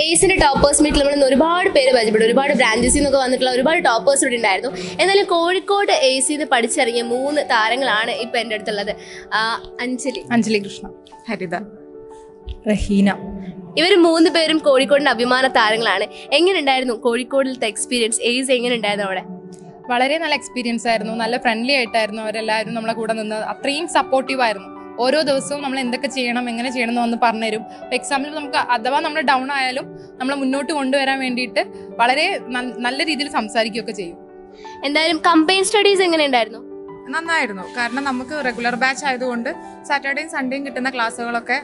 എയ്സിന്റെ toppers മീറ്റിൽ നമ്മൾ ഒരുപാട് പേര് പരിചയപ്പെട്ടു, ഒരുപാട് ബ്രാഞ്ചസിൽ നിന്നൊക്കെ വന്നിട്ടുള്ള ഒരുപാട് ടോപ്പേഴ്സ് ഇവിടെ ഉണ്ടായിരുന്നു. എന്നാലും കോഴിക്കോട് എയ്സിൽ നിന്ന് പഠിച്ചിറങ്ങിയ 3 താരങ്ങളാണ് ഇപ്പൊ എൻ്റെ അടുത്തുള്ളത്. അഞ്ജലി കൃഷ്ണ, ഹരിത, റഹീന. ഇവർ 3 പേരും കോഴിക്കോടിന്റെ അഭിമാന താരങ്ങളാണ്. എങ്ങനെ ഉണ്ടായിരുന്നു കോഴിക്കോടിലത്തെ എക്സ്പീരിയൻസ്? എയ്സ് എങ്ങനെ ഉണ്ടായിരുന്നു അവിടെ? വളരെ നല്ല എക്സ്പീരിയൻസ് ആയിരുന്നു. നല്ല ഫ്രണ്ട്ലി ആയിട്ടായിരുന്നു അവരെല്ലാവരും നമ്മളെ കൂടെ നിന്ന്. അത്രയും സപ്പോർട്ടീവ് ആയിരുന്നു. ഓരോ ദിവസവും നമ്മൾ എന്തൊക്കെ ചെയ്യണം, എങ്ങനെ ചെയ്യണം എന്ന് വന്ന് പറഞ്ഞുതരും. ഇപ്പോൾ എക്സാമ്പിൾ നമുക്ക് അഥവാ നമ്മൾ ഡൗൺ ആയാലും നമ്മളെ മുന്നോട്ട് കൊണ്ടുവരാൻ വേണ്ടിയിട്ട് വളരെ നല്ല രീതിയിൽ സംസാരിക്കുകയൊക്കെ ചെയ്യും. എന്തായാലും കമ്പൈൻ സ്റ്റഡീസ് എങ്ങനെ ഉണ്ടായിരുന്നു? നന്നായിരുന്നു. കാരണം നമുക്ക് റെഗുലർ ബാച്ച് ആയതുകൊണ്ട് സാറ്റർഡേയും സൺഡേയും കിട്ടുന്ന ക്ലാസ്സുകളൊക്കെ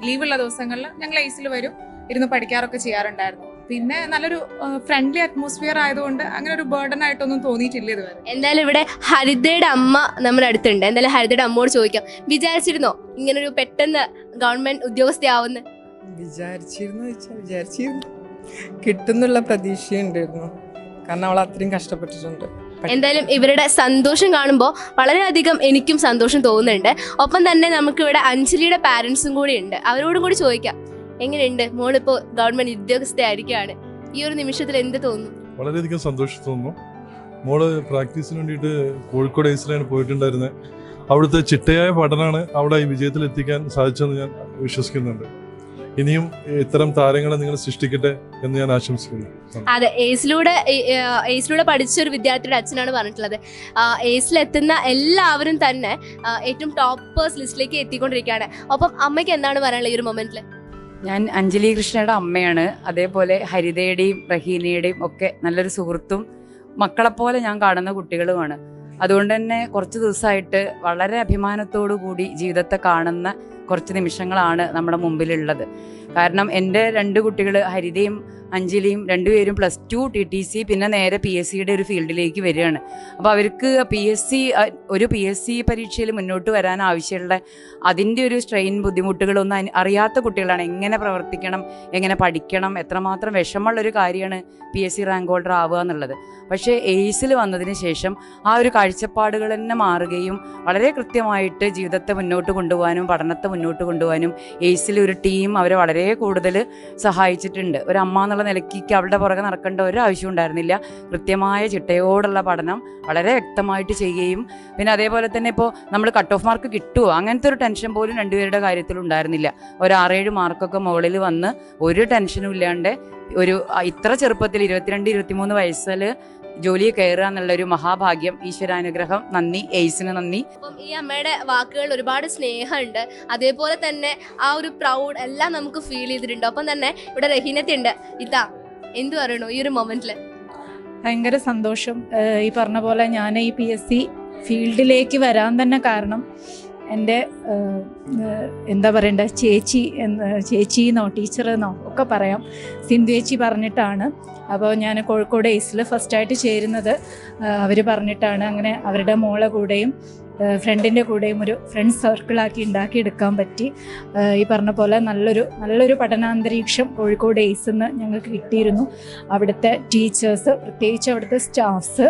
ലീവുള്ള ദിവസങ്ങളിൽ ഞങ്ങൾ എയ്സിൽ വരും, ഇരുന്ന് പഠിക്കാറൊക്കെ ചെയ്യാറുണ്ടായിരുന്നു. പിന്നെ നല്ലൊരു ഫ്രണ്ട്ലി അറ്റ്മോസ്ഫിയർ ആയതുകൊണ്ട് അങ്ങനെ ഒരു ബേർഡൻ ആയിട്ടൊന്നും തോന്നിയിട്ടില്ല ഇതുവരെ. എന്തായാലും ഇവിടെ ഹരിതയുടെ അമ്മ നമ്മുടെ അടുത്തുണ്ട്. എന്തായാലും ഹരിതയുടെ അമ്മയോട് ചോദിക്കാം, വിചാരിച്ചിരുന്നോ ഇങ്ങനൊരു പെട്ടെന്ന് ഗവൺമെന്റ് ഉദ്യോഗസ്ഥയാവുന്ന? വിചാരിച്ചിരുന്നു, കിട്ടുന്നുള്ള പ്രതീക്ഷയുണ്ടായിരുന്നു. കാരണം അവൾ അത്രയും കഷ്ടപ്പെട്ടിട്ടുണ്ട്. എന്തായാലും ഇവരുടെ സന്തോഷം കാണുമ്പോൾ വളരെയധികം എനിക്കും സന്തോഷം തോന്നുന്നുണ്ട്. ഒപ്പം തന്നെ നമുക്കിവിടെ അഞ്ജലിയുടെ പാരൻസും കൂടി ഉണ്ട്. അവരോടും കൂടി ചോദിക്കാം, എങ്ങനെയുണ്ട് മോളിപ്പോൾ ഗവൺമെന്റ് ഉദ്യോഗസ്ഥയായിരിക്കുകയാണ്, ഈ ഒരു നിമിഷത്തിൽ എന്ത് തോന്നുന്നു? വളരെയധികം സന്തോഷം തോന്നുന്നു. മോള് പ്രാക്ടീസിന് വേണ്ടിയിട്ട് കോഴിക്കോട് എയ്സിലാണ് പോയിട്ടുണ്ടായിരുന്നത്. അവിടുത്തെ ചിട്ടയായ പഠനമാണ് അവിടെ ഈ വിജയത്തിൽ എത്തിക്കാൻ സാധിച്ചതെന്ന് ഞാൻ വിശ്വസിക്കുന്നുണ്ട്. ഇനിയും ഇത്തരം താരങ്ങളെ നിങ്ങൾ സൃഷ്ടിക്കട്ടെ എന്ന് ഞാൻ ആശംസിക്കുന്നു. അതെ, എയ്സിലൂടെ പഠിച്ച ഒരു വിദ്യാർത്ഥിയുടെ അച്ഛനാണ് പറഞ്ഞിട്ടുള്ളത്. എയ്സിലെത്തുന്ന എല്ലാവരും തന്നെ ഏറ്റവും ടോപ്പേഴ്സ് ലിസ്റ്റിലേക്ക് എത്തിക്കൊണ്ടിരിക്കുകയാണ്. ഒപ്പം അമ്മയ്ക്ക് എന്താണ് പറയാനുള്ളത് ഈ ഒരു മൊമെന്റിൽ? ഞാൻ അഞ്ജലി കൃഷ്ണയുടെ അമ്മയാണ്. അതേപോലെ ഹരിതയുടെയും റഹീനയുടെയും ഒക്കെ നല്ലൊരു സുഹൃത്തും മക്കളെപ്പോലെ ഞാൻ കാണുന്ന കുട്ടികളുമാണ്. അതുകൊണ്ട് തന്നെ കുറച്ച് ദിവസമായിട്ട് വളരെ അഭിമാനത്തോടു കൂടി ജീവിതത്തെ കാണുന്ന കുറച്ച് നിമിഷങ്ങളാണ് നമ്മുടെ മുമ്പിലുള്ളത്. കാരണം എൻ്റെ 2 കുട്ടികൾ ഹരിതയും അഞ്ജലിയും രണ്ടുപേരും +2 TTC പിന്നെ നേരെ PSCയുടെ ഒരു ഫീൽഡിലേക്ക് വരികയാണ്. അപ്പോൾ അവർക്ക് ഒരു PSC പരീക്ഷയിൽ മുന്നോട്ട് വരാൻ ആവശ്യമുള്ള അതിൻ്റെ ഒരു സ്ട്രെയിൻ ബുദ്ധിമുട്ടുകളൊന്നും അറിയാത്ത കുട്ടികളാണ്. എങ്ങനെ പ്രവർത്തിക്കണം, എങ്ങനെ പഠിക്കണം, എത്രമാത്രം വിഷമമുള്ളൊരു കാര്യമാണ് PSC റാങ്ക് ഹോൾഡർ ആവുക എന്നുള്ളത്. പക്ഷേ എയ്സിൽ വന്നതിന് ശേഷം ആ ഒരു കാഴ്ചപ്പാടുകൾ തന്നെ മാറുകയും വളരെ കൃത്യമായിട്ട് ജീവിതത്തെ മുന്നോട്ട് കൊണ്ടുപോകാനും പഠനത്തെ മുന്നോട്ട് കൊണ്ടുപോകാനും എയ്സിൽ ഒരു ടീം അവരെ വളരെ കൂടുതൽ സഹായിച്ചിട്ടുണ്ട്. ഒരു അമ്മ എന്നുള്ള നിലയ്ക്ക് അവളുടെ പുറകെ നടക്കേണ്ട ഒരു ആവശ്യം ഉണ്ടായിരുന്നില്ല. കൃത്യമായ ചിട്ടയോടുള്ള പഠനം വളരെ വ്യക്തമായിട്ട് ചെയ്യുകയും പിന്നെ അതേപോലെ തന്നെ ഇപ്പോൾ നമ്മൾ കട്ട് ഓഫ് മാർക്ക് കിട്ടുമോ അങ്ങനത്തെ ഒരു ടെൻഷൻ പോലും രണ്ടുപേരുടെ കാര്യത്തിൽ ഉണ്ടായിരുന്നില്ല. ഒരു 6-7 മാർക്കൊക്കെ മുകളിൽ വന്ന് ഒരു ടെൻഷനും ഇല്ലാണ്ട് ഒരു ഇത്ര ചെറുപ്പത്തിൽ 22-23 വയസ്സിൽ ജോലിയെ കയറുക എന്നുള്ളൊരു മഹാഭാഗ്യം, ഈശ്വരാനുഗ്രഹം. നന്ദി, എയ്സിന് നന്ദി. അപ്പം ഈ അമ്മയുടെ വാക്കുകൾ ഒരുപാട് സ്നേഹമുണ്ട്, അതേപോലെ തന്നെ ആ ഒരു പ്രൗഡ് എല്ലാം നമുക്ക് ഫീൽ ചെയ്തിട്ടുണ്ട്. ഒപ്പം തന്നെ ഇവിടെ റഹീനത്തുണ്ട്. എന്തു പറയണു ഈ ഒരു മൊമെന്റില്? ഭയങ്കര സന്തോഷം. ഈ പറഞ്ഞ പോലെ ഞാൻ ഈ PSC ഫീൽഡിലേക്ക് വരാൻ തന്നെ കാരണം എൻ്റെ എന്താ പറയണ്ടേ, ചേച്ചിന്നോ ടീച്ചറെന്നോ ഒക്കെ പറയാം, സിന്ധു ചേച്ചി പറഞ്ഞിട്ടാണ്. അപ്പോൾ ഞാൻ കോഴിക്കോട് എയ്സിൽ ഫസ്റ്റായിട്ട് ചേരുന്നത് അവർ പറഞ്ഞിട്ടാണ്. അങ്ങനെ അവരുടെ മോളെ കൂടെയും ഫ്രണ്ടിൻ്റെ കൂടെയും ഒരു ഫ്രണ്ട് സർക്കിളാക്കി ഉണ്ടാക്കിയെടുക്കാൻ പറ്റി. ഈ പറഞ്ഞ പോലെ നല്ലൊരു പഠനാന്തരീക്ഷം കോഴിക്കോട് എയ്സിന്ന് ഞങ്ങൾക്ക് കിട്ടിയിരുന്നു. അവിടുത്തെ ടീച്ചേഴ്സ്, പ്രത്യേകിച്ച് അവിടുത്തെ സ്റ്റാഫ്സ്,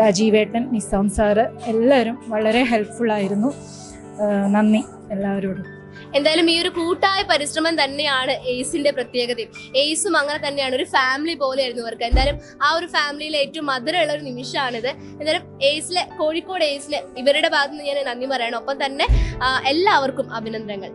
രാജീവേട്ടൻ, നിസാം സാറ് എല്ലാവരും വളരെ ഹെൽപ്ഫുള്ളായിരുന്നു. നന്ദി എല്ലാവരോടും. എന്തായാലും ഈ ഒരു കൂട്ടായ പരിശ്രമം തന്നെയാണ് എയ്സിന്റെ പ്രത്യേകതയും. എയ്സും അങ്ങനെ തന്നെയാണ്, ഒരു ഫാമിലി പോലെയായിരുന്നു ഇവർക്ക്. എന്തായാലും ആ ഒരു ഫാമിലിയിലെ ഏറ്റവും മധുരമുള്ള ഒരു നിമിഷമാണിത്. എന്തായാലും കോഴിക്കോട് എയ്സിലെ ഇവരുടെ ഭാഗത്ത് നിന്ന് ഞാൻ നന്ദി പറയണം. ഒപ്പം തന്നെ എല്ലാവർക്കും അഭിനന്ദനങ്ങൾ.